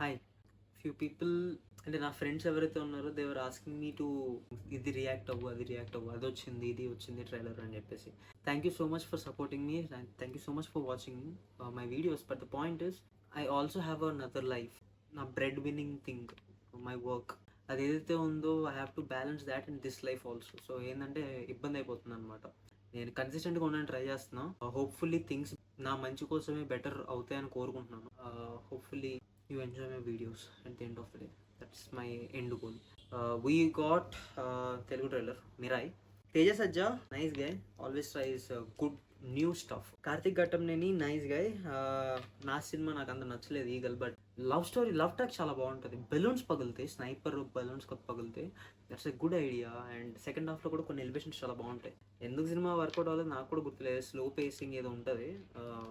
Hi few people అంటే నా friends ఎవరైతే ఉన్నారో దేవర్ ఆస్కింగ్ మీ టు ఇది రియాక్ట్ అవ్వు అది రియాక్ట్ అవ్వు అది వచ్చింది ఇది వచ్చింది ట్రైలర్ అని చెప్పేసి thank you so much for supporting me thank you so much for watching my videos but the point is I also have another life నా bread winning thing my work అది ఏదైతే ఉందో I have to balance that in this life also. So ఏంటంటే ఇబ్బంది అయిపోతుంది అనమాట. నేను కన్సిస్టెంట్గా ఉండడానికి ట్రై చేస్తున్నా. హోప్ఫుల్లీ థింగ్స్ నా మంచి కోసమే బెటర్ అవుతాయని కోరుకుంటున్నాను. Hopefully you enjoy my videos at the end of the day. That's my end goal. We got Telugu trailer Mirai. Teja Sajja, nice guy, always tries good new stuff. Karthik Gattamneni, nice guy. నా సినిమా నాకు అంత నచ్చలేదు Eagle, but love story love track చాలా బాగుంటుంది. Balloons పగులుతాయి, sniper balloons పగులుతాయి. That's a good idea. And second హాఫ్లో కూడా కొన్ని ఎలివేషన్స్ చాలా బాగుంటాయి. ఎందుకు సినిమా వర్కౌట్ అవ్వలేదు నాకు కూడా గుర్తులేదు. స్లో పేసింగ్ ఏదో ఉంటుంది,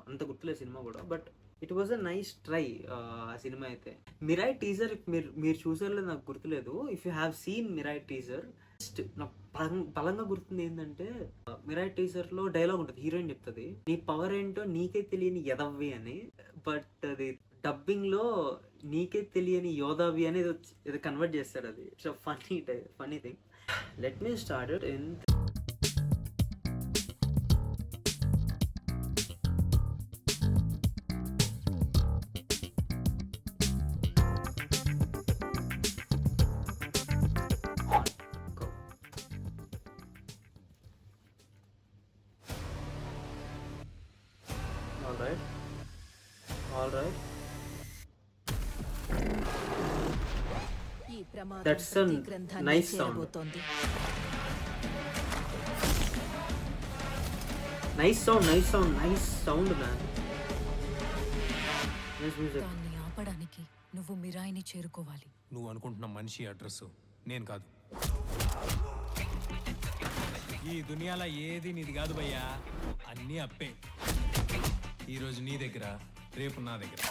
అంత గుర్తులేదు సినిమా కూడా. But it was a nice try ఆ సినిమా అయితే. మిరాయ్ టీజర్ మీరు చూసారో నాకు గుర్తులేదు. If you have seen Mirai teaser, నాకు బలంగా గుర్తుంది ఏంటంటే మిరాయ్ టీజర్ లో డైలాగ్ ఉంటుంది, హీరోయిన్ చెప్తుంది నీ పవర్ ఏంటో నీకే తెలియని యదవ్వి అని. బట్ అది డబ్బింగ్ లో నీకే తెలియని యోధావి అనేది ఏదో కన్వర్ట్ చేస్తాడు. అది it's funny thing. Let me start it in all right. That's a nice sound. Nice sound man. Nice music. దాన్ని ఆపడానికి నువ్వు మిరాయిని చేరుకోవాలి. నువ్వు అనుకుంటున్న మనిషి అడ్రస్ నేను కాదు. ఈ దునియాలో ఏది నీది కాదు భయ్యా, అన్నీ అప్పే. ఈరోజు నీ దగ్గర, రేపు నా దగ్గర.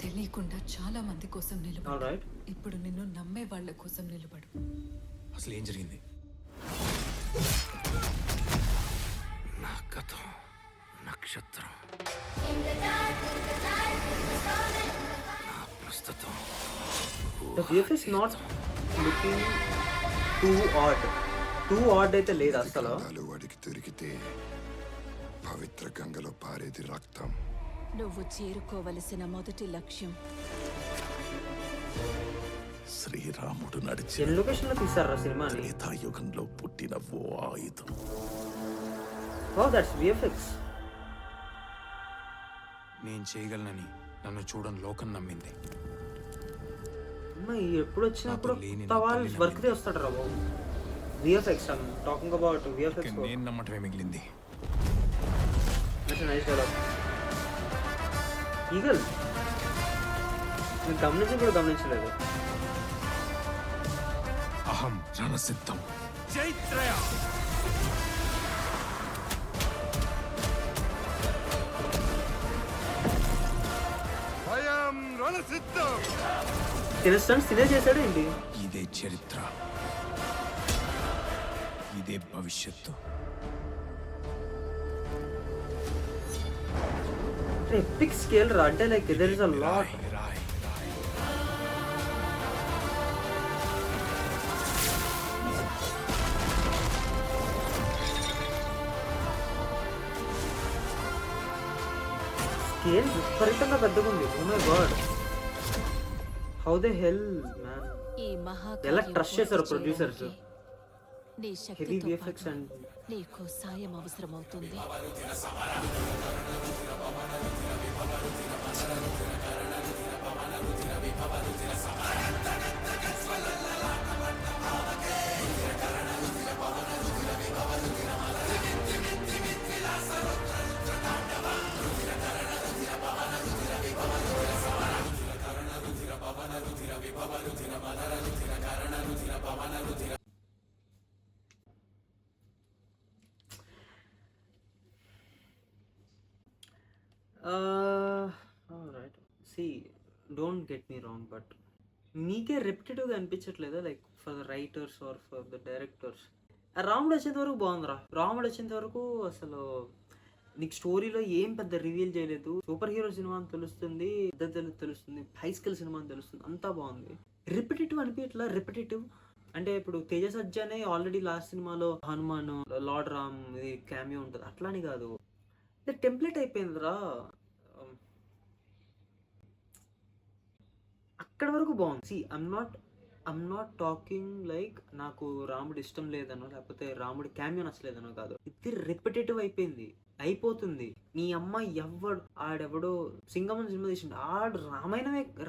తెలియకుండా చాలా మంది కోసం నిలబడు. Alright. ఇప్పుడు నిన్ను నమ్మే వాళ్ళ కోసం నిలబడు. అసలు ఏం జరిగింది? నా కథ నక్షత్రం, నా ప్రస్తుతం. The VF is not looking too odd అయితే లేదు అసలు. వాడికి దొరికితే పవిత్ర గంగలో పారేది రక్తం. నువ్వు చేరుకోవలసిన మొదటి లక్ష్యం శ్రీరాముడు నడిచి ఏ లొకేషన్ లో తీసారా సినిమాని? త్రేతాయుగంలో పుట్టిన ఓ ఆయుధం. Wow, that's VFX. నేను చేయగలనని నన్ను చూడని లోకం నమ్మింది. అమ్మాయి ఎప్పుడు వచ్చినప్పుడు వాళ్ళు వర్క్ దే వస్తాడు రా బాబు. VFX, I'm talking about VFX. నేను నమ్మటమే మిగిలింది. That's a nice dialogue. Eagle నేను గమనించలేదు. అహం రణసిద్ధం. జైత్రయ. భయం రణసిద్ధం. తినే చేశాడు ఏంటి? ఇదే చరిత్ర, ఇదే భవిష్యత్తు. ఎపిక్ స్కేల్ రా, అంటే like there is a lot. Scale విపరీతంగా పెద్దగా ఉంది. Oh my god, how the hell man. ఈ మహాకార్యం ఎలా ట్రస్ట్ చేశారు ప్రొడ్యూసర్స్. నీ హెవీ శక్తితో విఎఫ్ఎక్స్ పాటు అండ్ నీకు సాయం అవసరమవుతుంది. Right. See don't get me wrong, but మీకే రెప్యుటేటివ్గా అనిపించట్లేదా? Like for the writers or for the directors. రాముడు వచ్చేంత వరకు బాగుందిరా. రాముడు వచ్చేంత వరకు అసలు నీకు స్టోరీలో ఏం పెద్ద రివీల్ చేయలేదు. సూపర్ హీరో సినిమా అని తెలుస్తుంది, తెలుస్తుంది, హై స్కిల్ సినిమా అని తెలుస్తుంది, అంతా బాగుంది. రిపిటేటివ్ అనిపించట్లా. రిపిటేటివ్ అంటే ఇప్పుడు తేజ సజ్జానే ఆల్రెడీ లాస్ట్ సినిమాలో హనుమాన్, లార్డ్ రామ్ ఇది క్యామియో ఉంటుంది, అట్లాని కాదు. టెంప్లెట్ అయిపోయిందిరా. అక్కడ వరకు బాగుంది. C I'm not talking like నాకు రాముడు ఇష్టం లేదనో లేకపోతే రాముడి క్యామియో నచ్చలేదనో కాదు. ఇది రిపిటేటివ్ అయిపోతుంది. నీ అమ్మ ఆడెవడో సింగమన్ సినిమా తీసిండు, ఆడు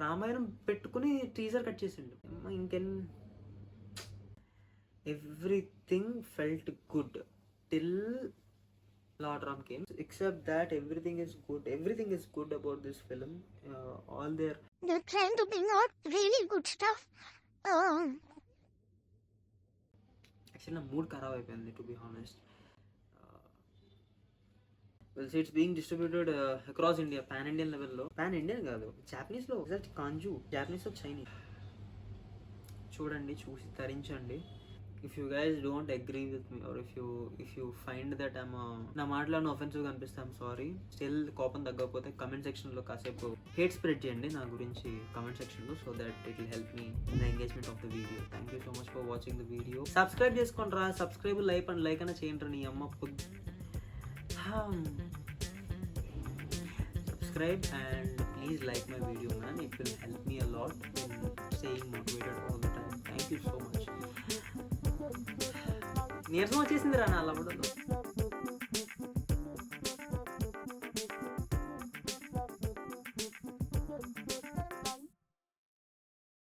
రామాయణం పెట్టుకుని టీజర్ కట్ చేసిండు. ఇంకెన్ everything felt good till Lord Ram came. Except that everything is good about this film. All their They're trying to bring out really good stuff. actually na mood kharaab అయిపోయింది, to be honest. Well, see, it's being distributed across India, pan Indian level lo. Pan Indian కాదు, Japanese లో exact kanju, Japanese లో Chinese. చూడండి, చూసి తరించండి. If you guys don't agree with me or if you find that నా మాటలను offensive అనిపిస్తే I'm sorry. Still కోపం తగ్గకపోతే కమెంట్ సెక్షన్ లో కాసేపు హేట్ స్ప్రెడ్ చేయండి నా గురించి కమెంట్ సెక్షన్ లో, so that it will help me in the engagement of the video. Thank you so much for watching the video. Subscribe చేసుకోండి రా, సబ్స్క్రైబ్ లైక్ అన్న చేయండి నీ అమ్మ. Subscribe and please like my video, man. It will help me a lot in staying motivated all the time. Thank you so much. నీరసం వచ్చేసింది రా నా అలా